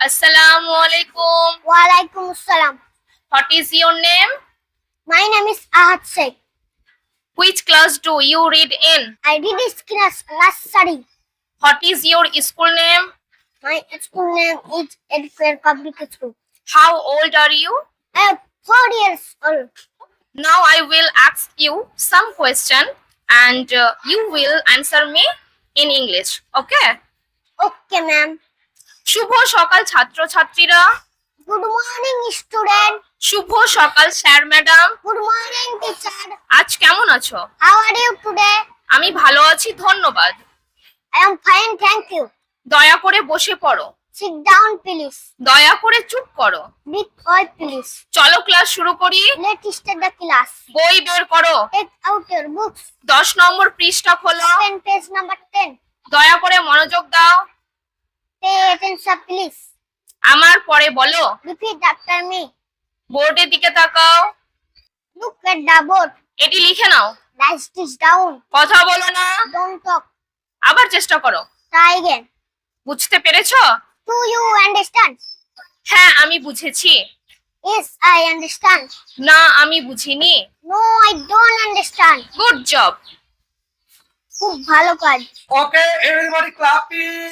Assalamu alaikum. Walaikum Assalam. What is your name? My name is Ahad Sheikh. Which class do you read in? I read class nursery. What is your school name? My school name is Edfare Public School. How old are you? I am 4 years old. Now I will ask you some question and you will answer me in English. Okay? Okay, ma'am. শুভ সকাল ছাত্রছাত্রীরা। Good morning, student. শুভ সকাল sir madam. Good morning, teacher. আজ কেমন আছো? How are you today? আমি ভালো আছি, ধন্যবাদ। I am fine, thank you. দয়া করে বসে পড়ো। Sit down, please. দয়া করে চুপ করো। Be quiet, please. চলো ক্লাস শুরু করি। Let's start the class. বই বের করো। Take out your books. 10 নম্বর পৃষ্ঠা খোলো। Open page number 10. দয়া করে মনোযোগ দাও। Pay attention, please. আমার পরে বলো। Repeat after me. বোর্ডের দিকে তাকাও। Look at the board. এটি লিখে নাও। Write this down. কথা বলো না। Don't talk. আবার চেষ্টা করো। Try again. বুঝতে পেরেছো? Do you understand? হ্যাঁ, আমি বুঝেছি। Yes, I understand. না, আমি বুঝিনি। No, I don't understand. Good job. খুব ভালো কাজ। Okay, everybody clapping.